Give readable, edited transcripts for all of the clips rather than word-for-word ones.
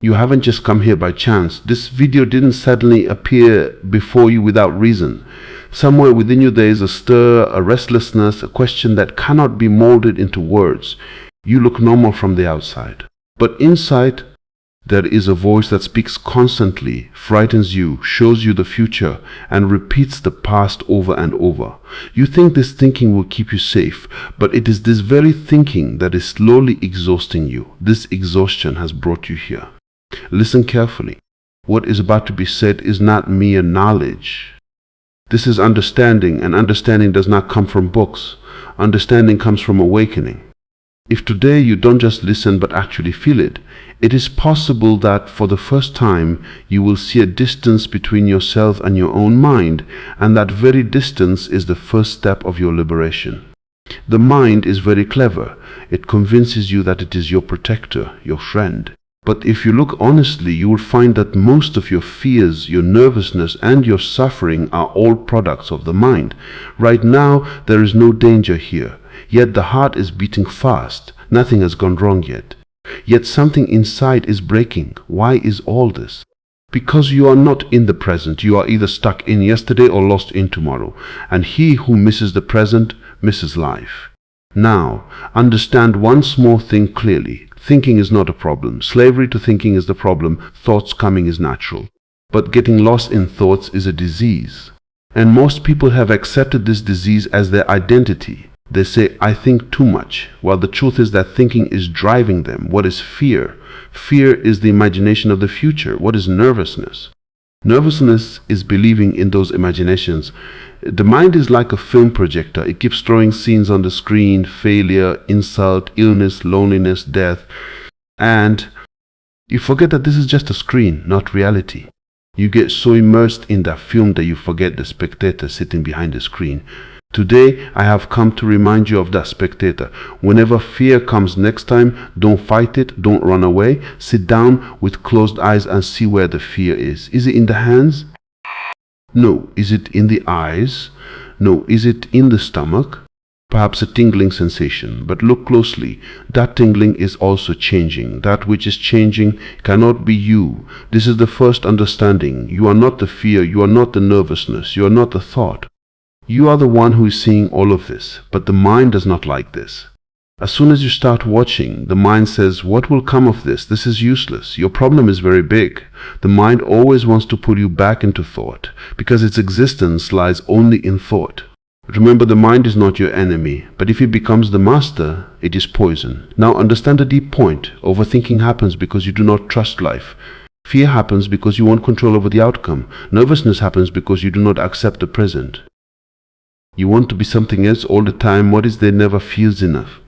You haven't just come here by chance. This video didn't suddenly appear before you without reason. Somewhere within you there is a stir, a restlessness, a question that cannot be molded into words. You look normal from the outside, but inside there is a voice that speaks constantly, frightens you, shows you the future, and repeats the past over and over. You think this thinking will keep you safe, but it is this very thinking that is slowly exhausting you. This exhaustion has brought you here. Listen carefully. What is about to be said is not mere knowledge. This is understanding, and understanding does not come from books. Understanding comes from awakening. If today you don't just listen but actually feel it, it is possible that for the first time you will see a distance between yourself and your own mind, and that very distance is the first step of your liberation. The mind is very clever. It convinces you that it is your protector, your friend. But if you look honestly, you will find that most of your fears, your nervousness, and your suffering are all products of the mind. Right now, there is no danger here. Yet the heart is beating fast. Nothing has gone wrong yet. Yet something inside is breaking. Why is all this? Because you are not in the present. You are either stuck in yesterday or lost in tomorrow. And he who misses the present misses life. Now, understand one small thing clearly. Thinking is not a problem. Slavery to thinking is the problem. Thoughts coming is natural. But getting lost in thoughts is a disease. And most people have accepted this disease as their identity. They say, I think too much, while the truth is that thinking is driving them. What is fear? Fear is the imagination of the future. What is nervousness? Nervousness is believing in those imaginations. The mind is like a film projector. It keeps throwing scenes on the screen: failure, insult, illness, loneliness, death. And you forget that this is just a screen, not reality. You get so immersed in that film that you forget the spectator sitting behind the screen. Today, I have come to remind you of that spectator. Whenever fear comes next time, don't fight it, don't run away. Sit down with closed eyes and see where the fear is. Is it in the hands? No. Is it in the eyes? No. Is it in the stomach? Perhaps a tingling sensation, but look closely. That tingling is also changing. That which is changing cannot be you. This is the first understanding. You are not the fear, you are not the nervousness, you are not the thought. You are the one who is seeing all of this, but the mind does not like this. As soon as you start watching, the mind says, what will come of this? This is useless. Your problem is very big. The mind always wants to pull you back into thought, because its existence lies only in thought. Remember, the mind is not your enemy, but if it becomes the master, it is poison. Now understand the deep point. Overthinking happens because you do not trust life. Fear happens because you want control over the outcome. Nervousness happens because you do not accept the present. You want to be something else all the time. What is there never feels enough.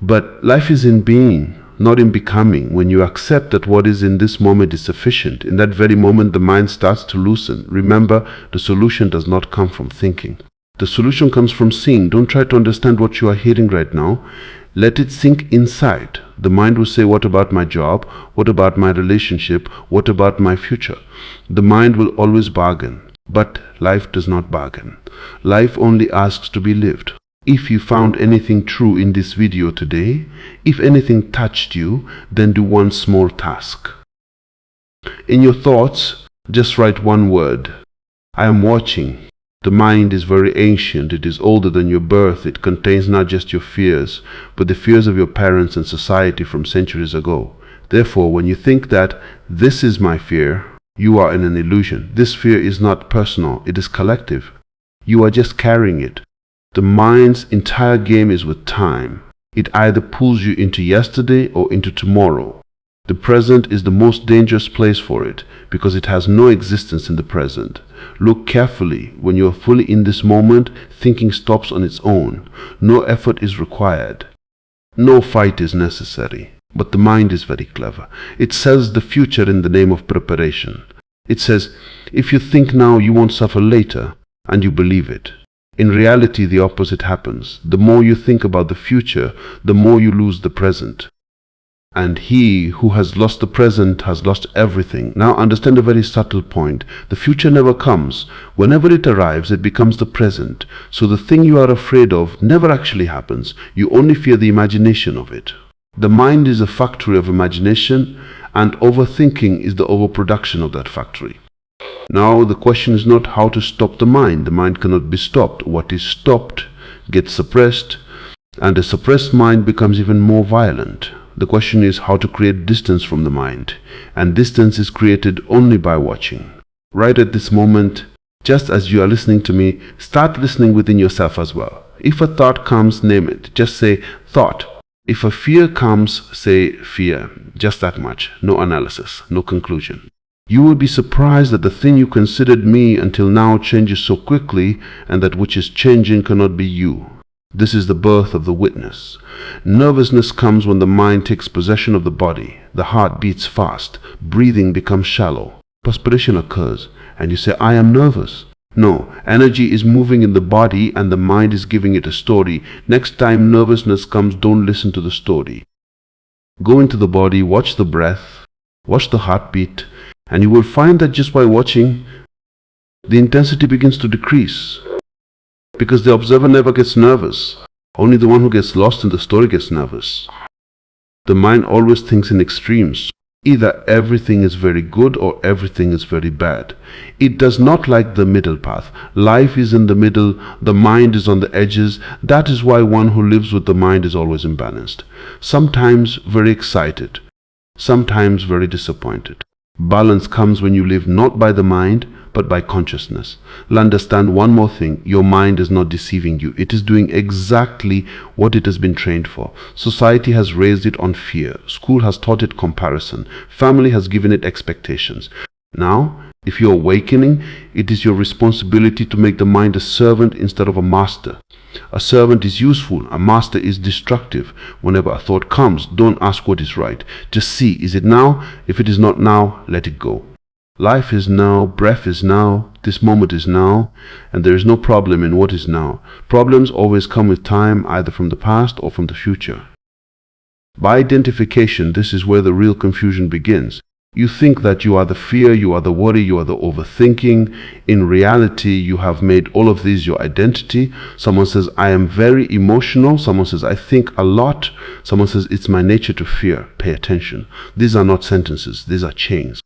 But life is in being, not in becoming. When you accept that what is in this moment is sufficient, in that very moment the mind starts to loosen. Remember, the solution does not come from thinking. The solution comes from seeing. Don't try to understand what you are hearing right now. Let it sink inside. The mind will say, what about my job? What about my relationship? What about my future? The mind will always bargain. But life does not bargain. Life only asks to be lived. If you found anything true in this video today, if anything touched you, then do one small task. In your thoughts, just write one word. I am watching. The mind is very ancient. It is older than your birth. It contains not just your fears, but the fears of your parents and society from centuries ago. Therefore, when you think that this is my fear, you are in an illusion. This fear is not personal, it is collective. You are just carrying it. The mind's entire game is with time. It either pulls you into yesterday or into tomorrow. The present is the most dangerous place for it because it has no existence in the present. Look carefully. When you are fully in this moment, thinking stops on its own. No effort is required. No fight is necessary. But the mind is very clever. It sells the future in the name of preparation. It says, if you think now, you won't suffer later, and you believe it. In reality, the opposite happens. The more you think about the future, the more you lose the present. And he who has lost the present has lost everything. Now understand a very subtle point. The future never comes. Whenever it arrives, it becomes the present. So the thing you are afraid of never actually happens. You only fear the imagination of it. The mind is a factory of imagination, and overthinking is the overproduction of that factory. Now the question is not how to stop the mind. The mind cannot be stopped. What is stopped gets suppressed, and a suppressed mind becomes even more violent. The question is how to create distance from the mind, and distance is created only by watching. Right at this moment, just as you are listening to me, start listening within yourself as well. If a thought comes, name it. Just say thought. If a fear comes, say fear. Just that much. No analysis, no conclusion. You will be surprised that the thing you considered me until now changes so quickly, and that which is changing cannot be you. This is the birth of the witness. Nervousness comes when the mind takes possession of the body. The heart beats fast. Breathing becomes shallow. Perspiration occurs, and you say, I am nervous. No, energy is moving in the body and the mind is giving it a story. Next time nervousness comes, don't listen to the story. Go into the body, watch the breath, watch the heartbeat, and you will find that just by watching, the intensity begins to decrease. Because the observer never gets nervous. Only the one who gets lost in the story gets nervous. The mind always thinks in extremes. Either everything is very good or everything is very bad. It does not like the middle path. Life is in the middle, the mind is on the edges. That is why one who lives with the mind is always imbalanced. Sometimes very excited, sometimes very disappointed. Balance comes when you live not by the mind, but by consciousness. Understand one more thing, your mind is not deceiving you. It is doing exactly what it has been trained for. Society has raised it on fear. School has taught it comparison. Family has given it expectations. Now, if you're awakening, it is your responsibility to make the mind a servant instead of a master. A servant is useful, a master is destructive. Whenever a thought comes, don't ask what is right. Just see, is it now? If it is not now, let it go. Life is now, breath is now, this moment is now, and there is no problem in what is now. Problems always come with time, either from the past or from the future. By identification, this is where the real confusion begins. You think that you are the fear, you are the worry, you are the overthinking. In reality, you have made all of these your identity. Someone says, I am very emotional. Someone says, I think a lot. Someone says, it's my nature to fear. Pay attention. These are not sentences, these are chains.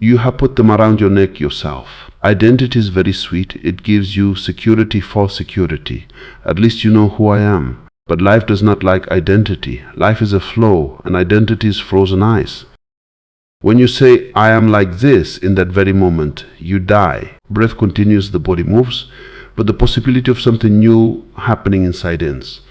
You have put them around your neck yourself. Identity is very sweet. It gives you security for security. At least you know who I am. But life does not like identity. Life is a flow, and identity is frozen ice. When you say, I am like this, in that very moment, you die. Breath continues, the body moves, but the possibility of something new happening inside ends.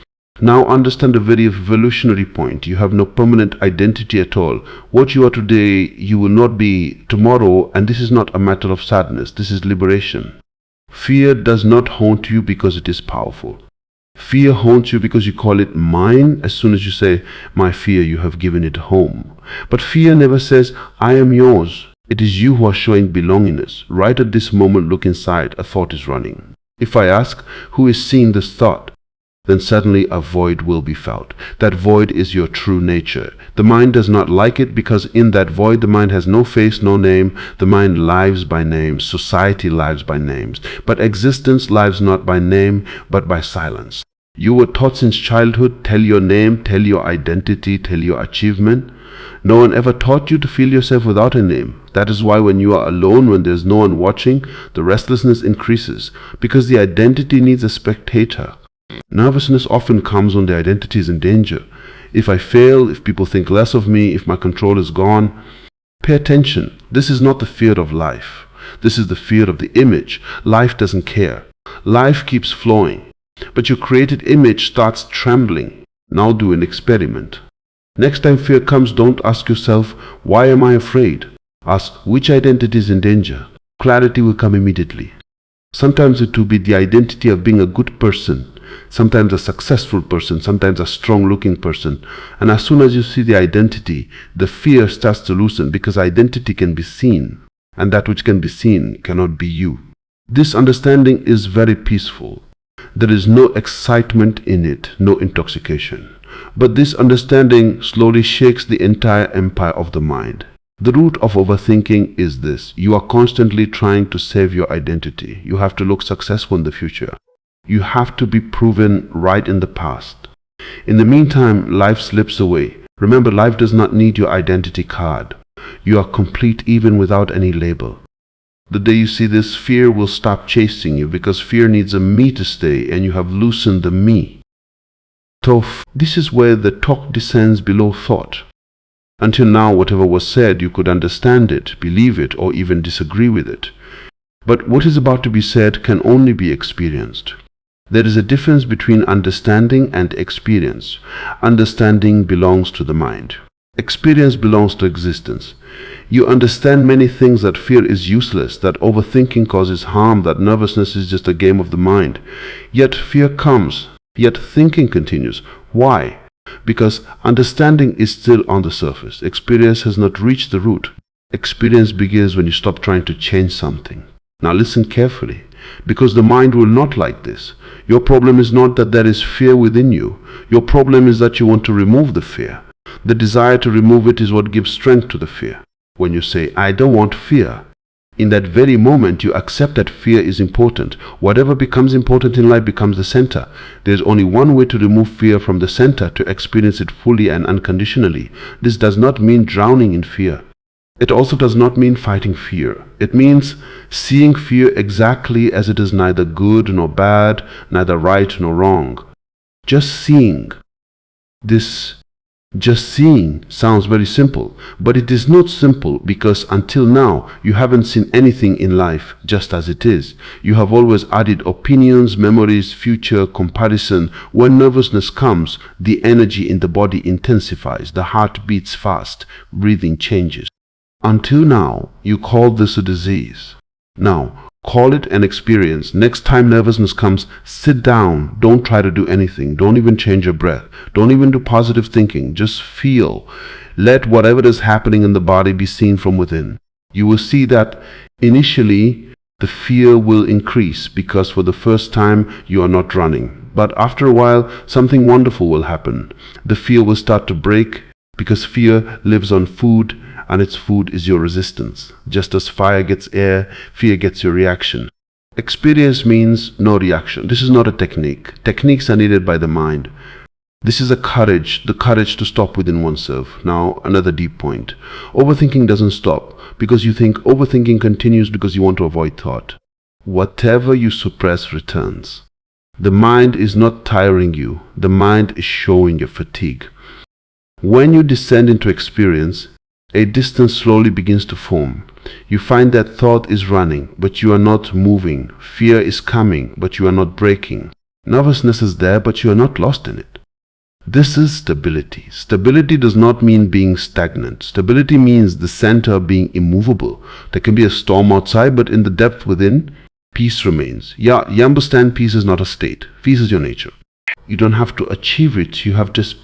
Now understand a very evolutionary point. You have no permanent identity at all. What you are today, you will not be tomorrow, and this is not a matter of sadness. This is liberation. Fear does not haunt you because it is powerful. Fear haunts you because you call it mine. As soon as you say, my fear, you have given it a home. But fear never says, I am yours. It is you who are showing belongingness. Right at this moment, look inside. A thought is running. If I ask, who is seeing this thought? Then suddenly a void will be felt. That void is your true nature. The mind does not like it because in that void the mind has no face, no name. The mind lives by names. Society lives by names. But existence lives not by name, but by silence. You were taught since childhood, tell your name, tell your identity, tell your achievement. No one ever taught you to feel yourself without a name. That is why when you are alone, when there's no one watching, the restlessness increases, because the identity needs a spectator. Nervousness often comes when the identity is in danger. If I fail, if people think less of me, if my control is gone, pay attention. This is not the fear of life. This is the fear of the image. Life doesn't care. Life keeps flowing. But your created image starts trembling. Now do an experiment. Next time fear comes, don't ask yourself, why am I afraid? Ask, which identity is in danger? Clarity will come immediately. Sometimes it will be the identity of being a good person, sometimes a successful person, sometimes a strong-looking person. And as soon as you see the identity, the fear starts to loosen because identity can be seen, and that which can be seen cannot be you. This understanding is very peaceful. There is no excitement in it, no intoxication. But this understanding slowly shakes the entire empire of the mind. The root of overthinking is this. You are constantly trying to save your identity. You have to look successful in the future. You have to be proven right in the past. In the meantime, life slips away. Remember, life does not need your identity card. You are complete even without any label. The day you see this, fear will stop chasing you, because fear needs a me to stay, and you have loosened the me. So this is where the talk descends below thought. Until now, whatever was said, you could understand it, believe it, or even disagree with it. But what is about to be said can only be experienced. There is a difference between understanding and experience. Understanding belongs to the mind. Experience belongs to existence. You understand many things, that fear is useless, that overthinking causes harm, that nervousness is just a game of the mind. Yet fear comes, yet thinking continues. Why? Because understanding is still on the surface. Experience has not reached the root. Experience begins when you stop trying to change something. Now listen carefully, because the mind will not like this. Your problem is not that there is fear within you. Your problem is that you want to remove the fear. The desire to remove it is what gives strength to the fear. When you say, I don't want fear, in that very moment you accept that fear is important. Whatever becomes important in life becomes the center. There's only one way to remove fear from the center, to experience it fully and unconditionally. This does not mean drowning in fear. It also does not mean fighting fear. It means seeing fear exactly as it is, neither good nor bad, neither right nor wrong. Just seeing. Just seeing sounds very simple, but it is not simple, because until now you haven't seen anything in life just as it is. You have always added opinions, memories, future, comparison. When nervousness comes, the energy in the body intensifies, the heart beats fast, breathing changes. Until now, you called this a disease. Now, call it an experience. Next time nervousness comes, sit down. Don't try to do anything. Don't even change your breath. Don't even do positive thinking. Just feel. Let whatever is happening in the body be seen from within. You will see that initially the fear will increase, because for the first time you are not running. But after a while, something wonderful will happen. The fear will start to break, because fear lives on food, and its food is your resistance. Just as fire gets air, fear gets your reaction. Experience means no reaction. This is not a technique. Techniques are needed by the mind. This is a courage, the courage to stop within oneself. Now, another deep point. Overthinking doesn't stop because you think. Overthinking continues because you want to avoid thought. Whatever you suppress returns. The mind is not tiring you. The mind is showing your fatigue. When you descend into experience, a distance slowly begins to form. You find that thought is running, but you are not moving. Fear is coming, but you are not breaking. Nervousness is there, but you are not lost in it. This is stability. Stability does not mean being stagnant. Stability means the center being immovable. There can be a storm outside, but in the depth within, peace remains. Yeah, you understand, peace is not a state. Peace is your nature. You don't have to achieve it. You have just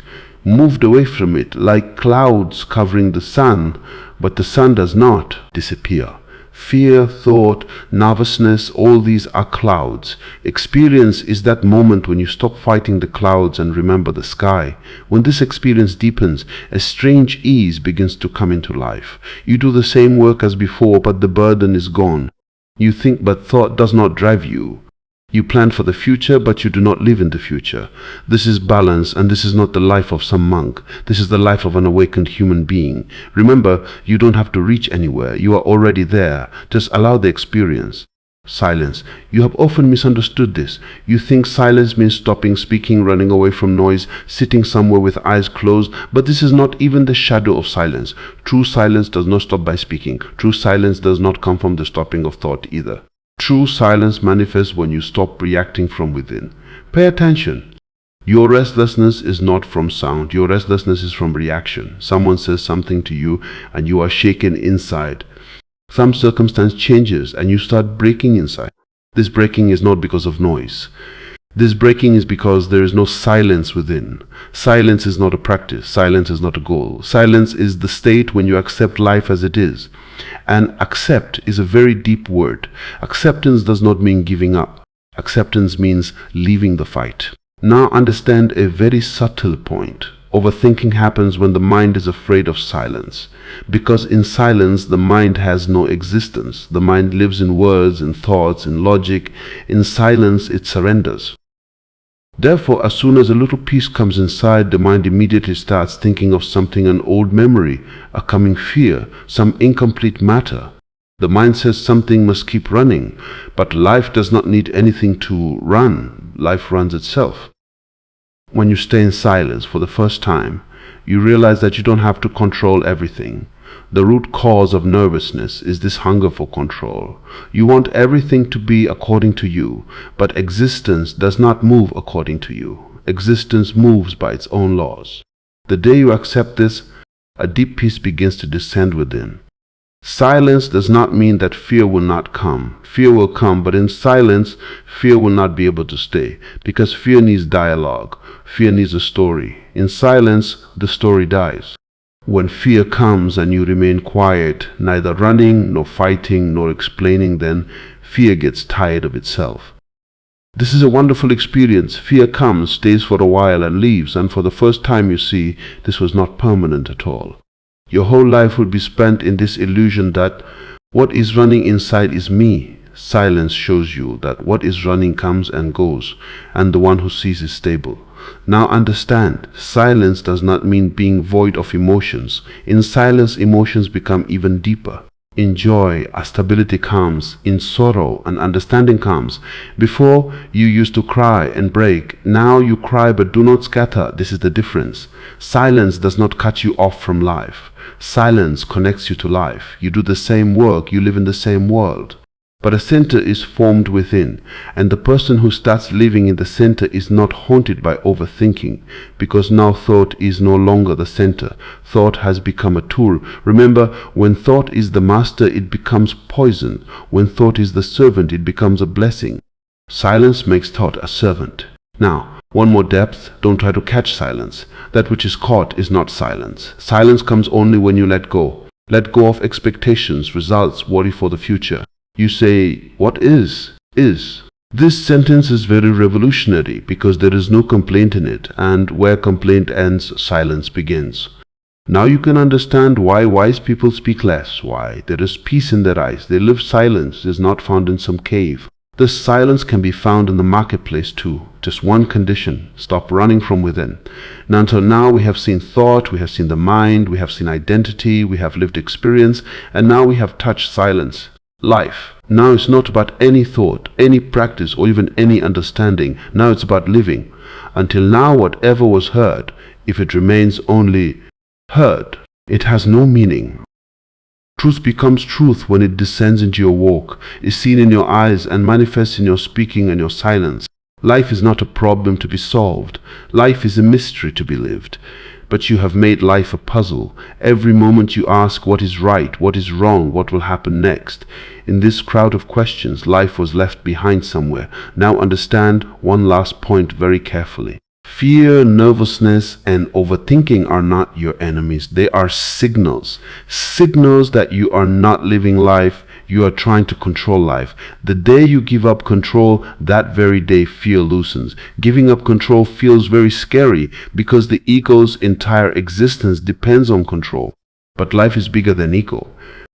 moved away from it, like clouds covering the sun, but the sun does not disappear. Fear, thought, nervousness, all these are clouds. Experience is that moment when you stop fighting the clouds and remember the sky. When this experience deepens, a strange ease begins to come into life. You do the same work as before, but the burden is gone. You think, but thought does not drive you. You plan for the future, but you do not live in the future. This is balance, and this is not the life of some monk. This is the life of an awakened human being. Remember, you don't have to reach anywhere. You are already there. Just allow the experience. Silence. You have often misunderstood this. You think silence means stopping speaking, running away from noise, sitting somewhere with eyes closed, but this is not even the shadow of silence. True silence does not stop by speaking. True silence does not come from the stopping of thought either. True silence manifests when you stop reacting from within. Pay attention. Your restlessness is not from sound. Your restlessness is from reaction. Someone says something to you and you are shaken inside. Some circumstance changes and you start breaking inside. This breaking is not because of noise. This breaking is because there is no silence within. Silence is not a practice. Silence is not a goal. Silence is the state when you accept life as it is. And accept is a very deep word. Acceptance does not mean giving up. Acceptance means leaving the fight. Now understand a very subtle point. Overthinking happens when the mind is afraid of silence. Because in silence, the mind has no existence. The mind lives in words, in thoughts, in logic. In silence, it surrenders. Therefore, as soon as a little peace comes inside, the mind immediately starts thinking of something, an old memory, a coming fear, some incomplete matter. The mind says something must keep running, but life does not need anything to run. Life runs itself. When you stay in silence for the first time, you realize that you don't have to control everything. The root cause of nervousness is this hunger for control. You want everything to be according to you, but existence does not move according to you. Existence moves by its own laws. The day you accept this, a deep peace begins to descend within. Silence does not mean that fear will not come. Fear will come, but in silence, fear will not be able to stay, because fear needs dialogue. Fear needs a story. In silence, the story dies. When fear comes and you remain quiet, neither running, nor fighting, nor explaining, then fear gets tired of itself. This is a wonderful experience. Fear comes, stays for a while and leaves, and for the first time you see this was not permanent at all. Your whole life will be spent in this illusion that what is running inside is me. Silence shows you that what is running comes and goes, and the one who sees is stable. Now understand, silence does not mean being void of emotions. In silence, emotions become even deeper. In joy, a stability comes. In sorrow, an understanding comes. Before, you used to cry and break. Now you cry but do not scatter. This is the difference. Silence does not cut you off from life. Silence connects you to life. You do the same work. You live in the same world. But a center is formed within, and the person who starts living in the center is not haunted by overthinking, because now thought is no longer the center. Thought has become a tool. Remember, when thought is the master, it becomes poison. When thought is the servant, it becomes a blessing. Silence makes thought a servant. Now, one more depth, don't try to catch silence. That which is caught is not silence. Silence comes only when you let go. Let go of expectations, results, worry for the future. You say, what is? This sentence is very revolutionary because there is no complaint in it, and where complaint ends, silence begins. Now you can understand why wise people speak less, why there is peace in their eyes. They live silence is not found in some cave. This silence can be found in the marketplace too. Just one condition, stop running from within. Now until now we have seen thought, we have seen the mind, we have seen identity, we have lived experience, and now we have touched silence. Life. Now it's not about any thought, any practice, or even any understanding. Now it's about living. Until now, whatever was heard, if it remains only heard, it has no meaning. Truth becomes truth when it descends into your walk, is seen in your eyes, and manifests in your speaking and your silence. Life is not a problem to be solved. Life is a mystery to be lived. But you have made life a puzzle. Every moment you ask what is right, what is wrong, what will happen next. In this crowd of questions, life was left behind somewhere. Now understand one last point very carefully. Fear, nervousness, and overthinking are not your enemies. They are signals. Signals that you are not living life. You are trying to control life. The day you give up control, that very day fear loosens. Giving up control feels very scary because the ego's entire existence depends on control. But life is bigger than ego.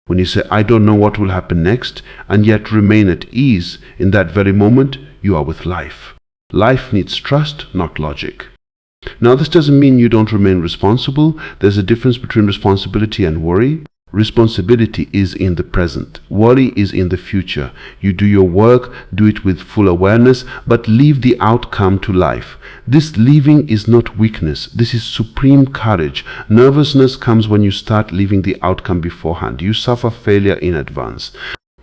When you say, I don't know what will happen next, and yet remain at ease, in that very moment, you are with life. Life needs trust, not logic. Now this doesn't mean you don't remain responsible. There's a difference between responsibility and worry. Responsibility is in the present. Worry is in the future. You do your work, do it with full awareness, but leave the outcome to life. This leaving is not weakness. This is supreme courage. Nervousness comes when you start leaving the outcome beforehand. You suffer failure in advance.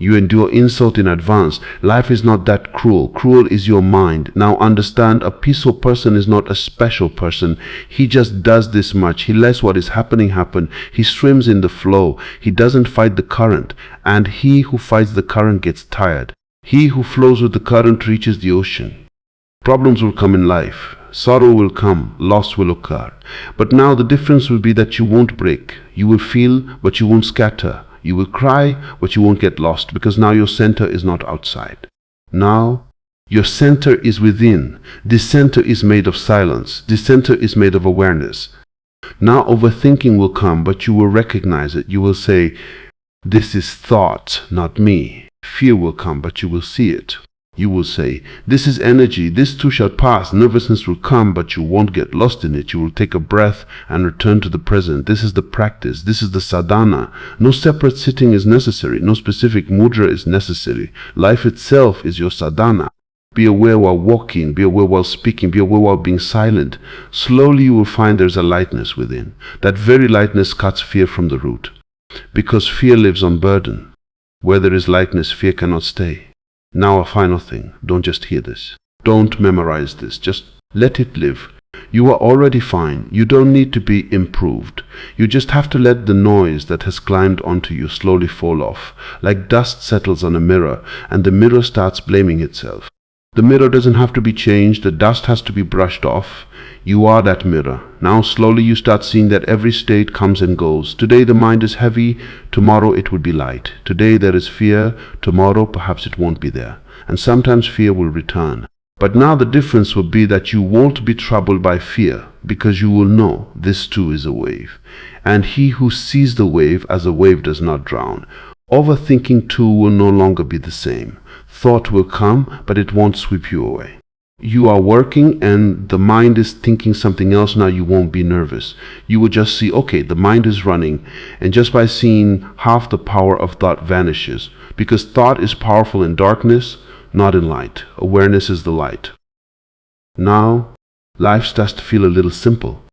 You endure insult in advance. Life is not that cruel. Cruel is your mind. Now understand, a peaceful person is not a special person. He just does this much. He lets what is happening happen. He swims in the flow. He doesn't fight the current. And he who fights the current gets tired. He who flows with the current reaches the ocean. Problems will come in life. Sorrow will come. Loss will occur. But now the difference will be that you won't break. You will feel, but you won't scatter. You will cry, but you won't get lost, because now your center is not outside. Now, your center is within. This center is made of silence. This center is made of awareness. Now overthinking will come, but you will recognize it. You will say, this is thought, not me. Fear will come, but you will see it. You will say, this is energy, this too shall pass, nervousness will come, but you won't get lost in it. You will take a breath and return to the present. This is the practice, this is the sadhana. No separate sitting is necessary, no specific mudra is necessary. Life itself is your sadhana. Be aware while walking, be aware while speaking, be aware while being silent. Slowly you will find there's a lightness within. That very lightness cuts fear from the root. Because fear lives on burden. Where there is lightness, fear cannot stay. Now a final thing, don't just hear this. Don't memorize this, just let it live. You are already fine. You don't need to be improved. You just have to let the noise that has climbed onto you slowly fall off, like dust settles on a mirror and the mirror starts blaming itself. The mirror doesn't have to be changed, the dust has to be brushed off. You are that mirror. Now slowly you start seeing that every state comes and goes. Today the mind is heavy, tomorrow it will be light. Today there is fear, tomorrow perhaps it won't be there. And sometimes fear will return. But now the difference will be that you won't be troubled by fear, because you will know this too is a wave. And he who sees the wave as a wave does not drown. Overthinking too will no longer be the same. Thought will come, but it won't sweep you away. You are working and the mind is thinking something else. Now you won't be nervous. You will just see, okay, the mind is running, and just by seeing, half the power of thought vanishes, because thought is powerful in darkness, not in light. Awareness is the light. Now life starts to feel a little simple.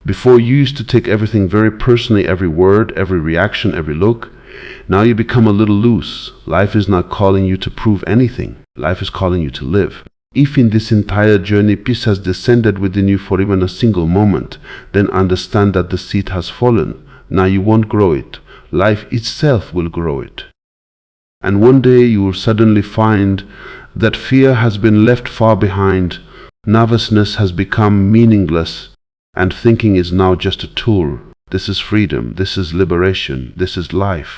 Before you used to take everything very personally, every word, every reaction, every look. Now you become a little loose. Life is not calling you to prove anything. Life is calling you to live. If in this entire journey peace has descended within you for even a single moment, then understand that the seed has fallen. Now you won't grow it. Life itself will grow it. And one day you will suddenly find that fear has been left far behind, nervousness has become meaningless, and thinking is now just a tool. This is freedom, this is liberation, this is life.